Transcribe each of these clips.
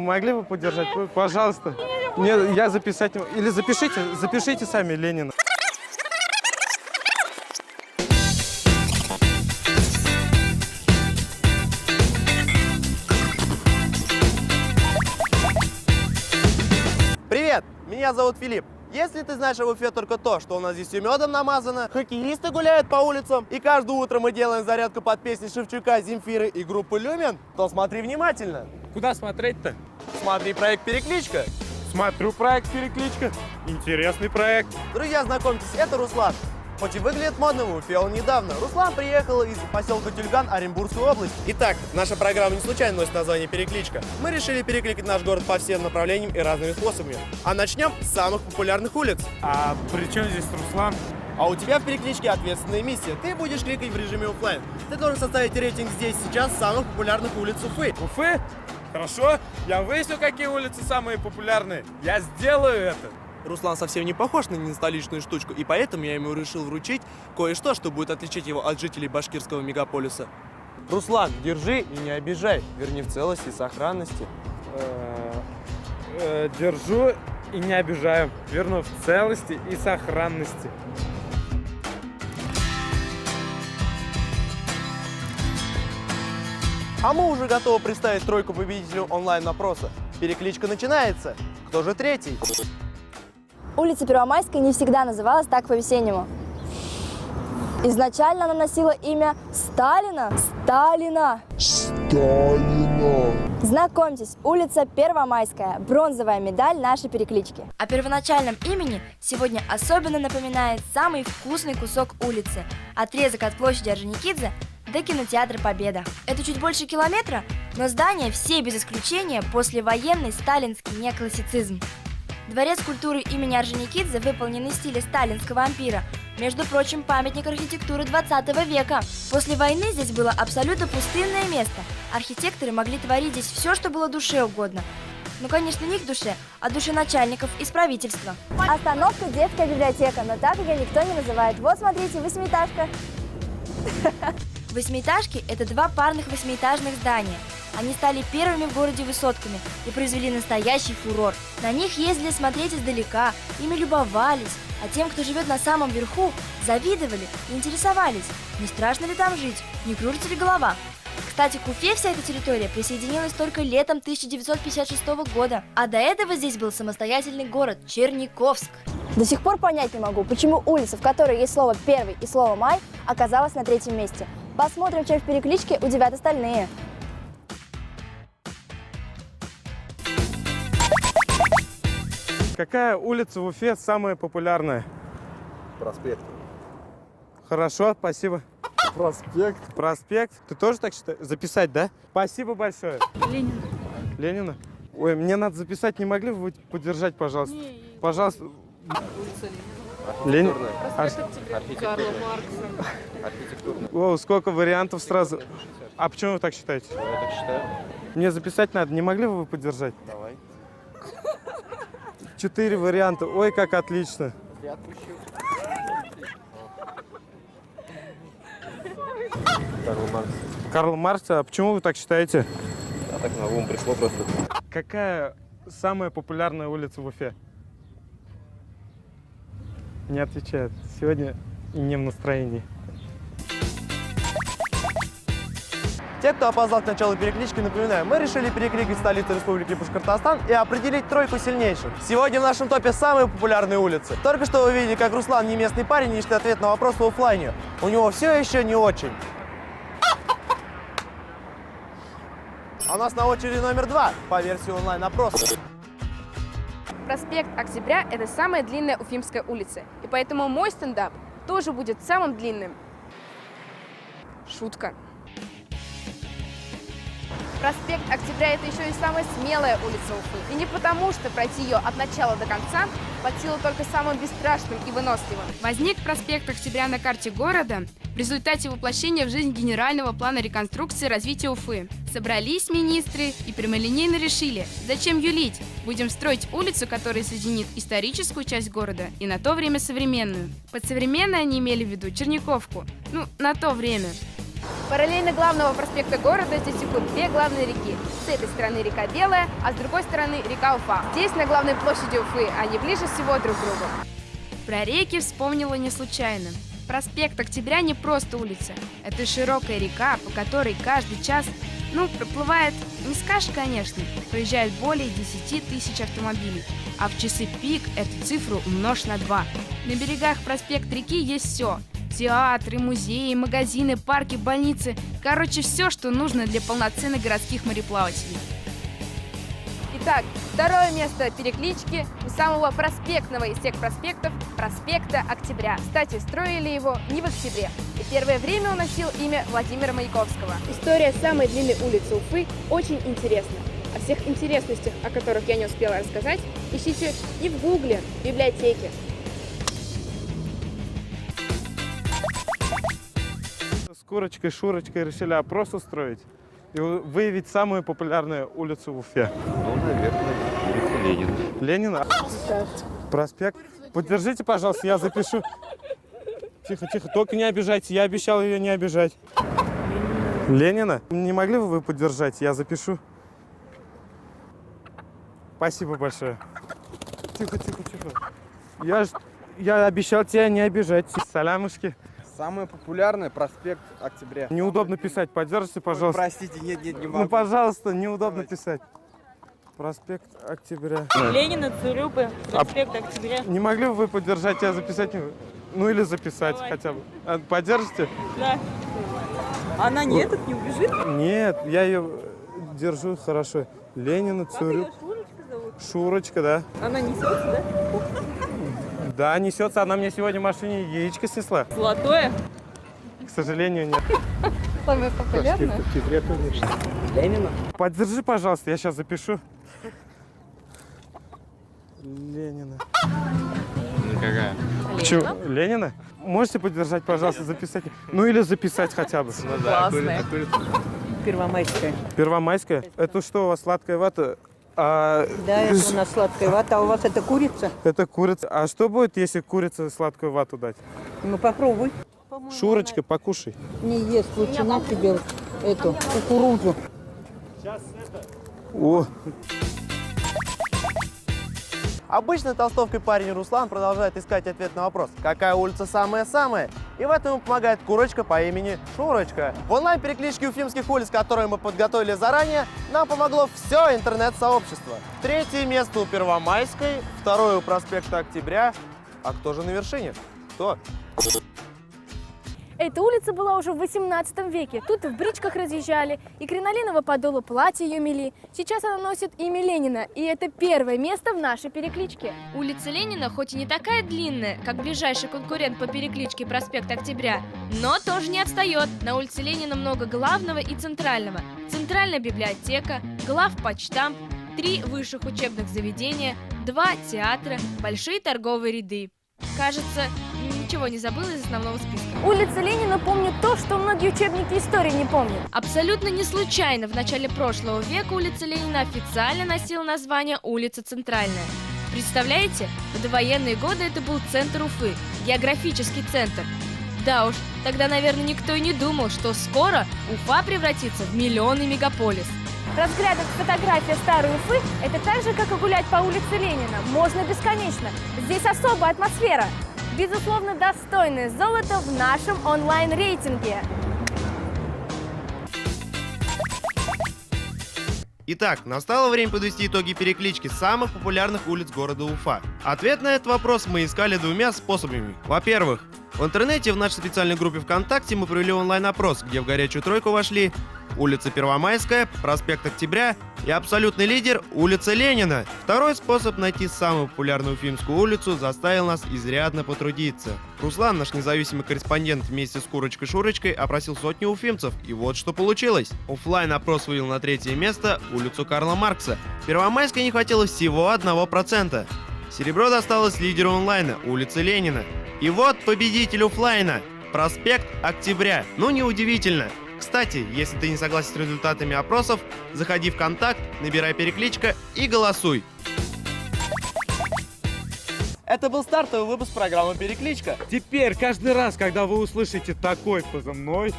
могли бы поддержать? Пожалуйста. Нет, я записать не могу. Или запишите сами Ленина. Привет, меня зовут Филипп. Если ты знаешь об Уфе только то, что у нас здесь все медом намазано, хоккеисты гуляют по улицам, и каждое утро мы делаем зарядку под песни Шевчука, Земфиры и группы Люмен, то смотри внимательно. Куда смотреть-то? Смотри проект «Перекличка». Смотрю проект «Перекличка». Интересный проект. Друзья, знакомьтесь, это Руслан. Хоть и выглядит модным, в Уфе он недавно. Руслан приехал из поселка Тюльган, Оренбургской области. Итак, наша программа не случайно носит название «Перекличка». Мы решили перекликать наш город по всем направлениям и разными способами. А начнем с самых популярных улиц. А при чем здесь Руслан? А у тебя в перекличке ответственная миссия. Ты будешь кликать в режиме оффлайн. Ты должен составить рейтинг здесь сейчас самых популярных улиц Уфы. Уфы? Хорошо. Я выясню, какие улицы самые популярные. Я сделаю это. Руслан совсем не похож на нестоличную штучку, и поэтому я ему решил вручить кое-что, что будет отличить его от жителей башкирского мегаполиса. Руслан, держи и не обижай. Верни в целости и сохранности. Держу и не обижаю. Верну в целости и сохранности. А мы уже готовы представить тройку победителей онлайн-опроса. Перекличка начинается. Кто же третий? Улица Первомайская не всегда называлась так по-весеннему. Изначально она носила имя Сталина. Сталина. Знакомьтесь, улица Первомайская, бронзовая медаль нашей переклички. О первоначальном имени сегодня особенно напоминает самый вкусный кусок улицы – отрезок от площади Орджоникидзе до кинотеатра «Победа». Это чуть больше километра, но здания все без исключения послевоенный сталинский неоклассицизм. Дворец культуры имени Орджоникидзе выполнен в стиле сталинского ампира. Между прочим, памятник архитектуры 20 века. После войны здесь было абсолютно пустынное место. Архитекторы могли творить здесь все, что было душе угодно. Ну, конечно, не их душе, а душе начальников из правительства. Остановка детская библиотека, но так ее никто не называет. Вот, смотрите, восьмиэтажка. Восьмиэтажки – это два парных восьмиэтажных здания. Они стали первыми в городе высотками и произвели настоящий фурор. На них ездили смотреть издалека, ими любовались, а тем, кто живет на самом верху, завидовали и интересовались, не страшно ли там жить, не кружится ли голова. Кстати, к Уфе вся эта территория присоединилась только летом 1956 года, а до этого здесь был самостоятельный город Черниковск. До сих пор понять не могу, почему улица, в которой есть слово «первый» и слово «май», оказалась на третьем месте. Посмотрим, чем в перекличке удивят остальные. Какая улица в Уфе самая популярная? Проспект. Хорошо, спасибо. Проспект. Проспект. Ты тоже так считаешь? Записать, да? Спасибо большое. Ленина. Ленина? Ой, мне надо записать, не могли бы вы поддержать, пожалуйста? Пожалуйста. Улица Ленина. Ленин? Проспект Октября. Карла Маркса. О, сколько вариантов сразу. А почему вы так считаете? Я так считаю. Мне записать надо, не могли бы вы поддержать? Давай. 4 варианта. Ой, как отлично. Я отпущу. Карл Маркс. Карл Маркс, а почему вы так считаете? А так на ум пришло просто. Какая самая популярная улица в Уфе? Не отвечает. Сегодня не в настроении. Те, кто опоздал к началу переклички, напоминаю, мы решили перекликать столицу Республики Башкортостан и определить тройку сильнейших. Сегодня в нашем топе самые популярные улицы. Только что вы видели, как Руслан, не местный парень, ищет ответ на вопрос в оффлайне. У него все еще не очень. А у нас на очереди номер 2 по версии онлайн-опроса. Проспект Октября – это самая длинная уфимская улица. И поэтому мой стендап тоже будет самым длинным. Шутка. Проспект Октября – это еще и самая смелая улица Уфы. И не потому, что пройти ее от начала до конца под силу только самым бесстрашным и выносливым. Возник проспект Октября на карте города в результате воплощения в жизнь генерального плана реконструкции и развития Уфы. Собрались министры и прямолинейно решили, зачем юлить? Будем строить улицу, которая соединит историческую часть города и на то время современную. Под современной они имели в виду Черниковку. Ну, на то время. Параллельно главного проспекта города здесь текут две главные реки. С этой стороны река Белая, а с другой стороны река Уфа. Здесь, на главной площади Уфы, они ближе всего друг к другу. Про реки вспомнила не случайно. Проспект Октября не просто улица. Это широкая река, по которой каждый час, проплывает, не скажешь, конечно, проезжают более 10 тысяч автомобилей. А в часы пик эту цифру умножь на 2. На берегах проспекта реки есть все. Театры, музеи, магазины, парки, больницы. Короче, все, что нужно для полноценных городских мореплавателей. Итак, второе место переклички у самого проспектного из всех проспектов – проспекта Октября. Кстати, строили его не в октябре. И первое время он носил имя Владимира Маяковского. История самой длинной улицы Уфы очень интересна. О всех интересностях, о которых я не успела рассказать, ищите и в Гугле, в библиотеке. С Курочкой, Шурочкой решили опрос устроить и выявить самую популярную улицу в Уфе. Наверное, улица Ленина. Ленина? Проспект. Поддержите, пожалуйста, я запишу. Тихо, тихо, только не обижайте, я обещал ее не обижать. Ленина? Не могли бы вы поддержать, я запишу. Спасибо большое. Тихо, тихо, тихо. Я обещал тебя не обижать. Салямушки. Самый популярный проспект Октября. Неудобно писать, поддержите, пожалуйста. Простите, нет, не могу. Ну, пожалуйста, неудобно писать. Проспект Октября. Ленина, Цурюпы, проспект Октября. Не могли бы вы поддержать, я записать? Ну или записать хотя бы. Поддержите? Да. Она не убежит? Нет, я ее держу хорошо. Ленина, Цурюп. Шурочка зовут? Шурочка, да. Она несется, да? Да, несется. Она мне сегодня в машине яичко снесла. Золотое? К сожалению, нет. Самое популярное? Ленина? Поддержи, пожалуйста, я сейчас запишу. Ленина. Какая? Почему? Ленина? Можете поддержать, пожалуйста, записать? Ну или записать хотя бы. Классная. Первомайская. Первомайская? Это что, у вас сладкая вата? Да, это у нас сладкая вата, а у вас это курица? Это курица. А что будет, если курице сладкую вату дать? Ну попробуй. Шурочка, покушай. Не ест, лучше на тебе эту кукурузу. О, Обычно толстовкой парень Руслан продолжает искать ответ на вопрос, какая улица самая-самая. И в этом ему помогает курочка по имени Шурочка. В онлайн-перекличке уфимских улиц, которые мы подготовили заранее, нам помогло все интернет-сообщество. Третье место у Первомайской, второе у проспекта Октября. А кто же на вершине? Кто? Эта улица была уже в 18 веке. Тут и в бричках разъезжали, и кринолиново подолу платье ее мели. Сейчас она носит имя Ленина, и это первое место в нашей перекличке. Улица Ленина хоть и не такая длинная, как ближайший конкурент по перекличке проспект Октября, но тоже не отстает. На улице Ленина много главного и центрального. Центральная библиотека, главпочтамт, 3 высших учебных заведения, 2 театра, большие торговые ряды. Кажется, ничего не забыла из основного списка. Улица Ленина помнит то, что многие учебники истории не помнят. Абсолютно не случайно в начале прошлого века улица Ленина официально носила название улица Центральная. Представляете, в довоенные годы это был центр Уфы, географический центр. Да уж, тогда, наверное, никто и не думал, что скоро Уфа превратится в миллионный мегаполис. Разглядывать фотографии старой Уфы – это так же, как и гулять по улице Ленина. Можно бесконечно. Здесь особая атмосфера. Безусловно, достойное золото в нашем онлайн-рейтинге. Итак, настало время подвести итоги переклички самых популярных улиц города Уфа. Ответ на этот вопрос мы искали 2 способами. Во-первых, в интернете в нашей специальной группе ВКонтакте мы провели онлайн-опрос, где в горячую тройку вошли улица Первомайская, проспект Октября и абсолютный лидер улица Ленина. Второй способ найти самую популярную уфимскую улицу заставил нас изрядно потрудиться. Руслан, наш независимый корреспондент, вместе с Курочкой-Шурочкой опросил сотни уфимцев, и вот что получилось. Оффлайн-опрос вывел на 3-е место улицу Карла Маркса. Первомайской не хватило всего 1%. Серебро досталось лидеру онлайна, улице Ленина. И вот победитель оффлайна, проспект Октября. Ну, неудивительно. Кстати, если ты не согласен с результатами опросов, заходи в контакт, набирай перекличка и голосуй. Это был стартовый выпуск программы «Перекличка». теперь каждый раз, когда вы услышите такой позывной,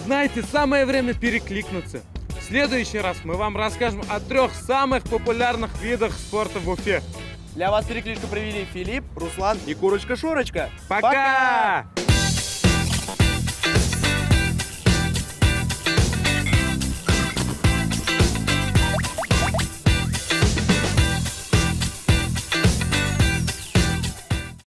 знаете, самое время перекликнуться. В следующий раз мы вам расскажем о 3 самых популярных видах спорта в Уфе. Для вас перекличку провели Филипп, Руслан и Курочка Шурочка. Пока!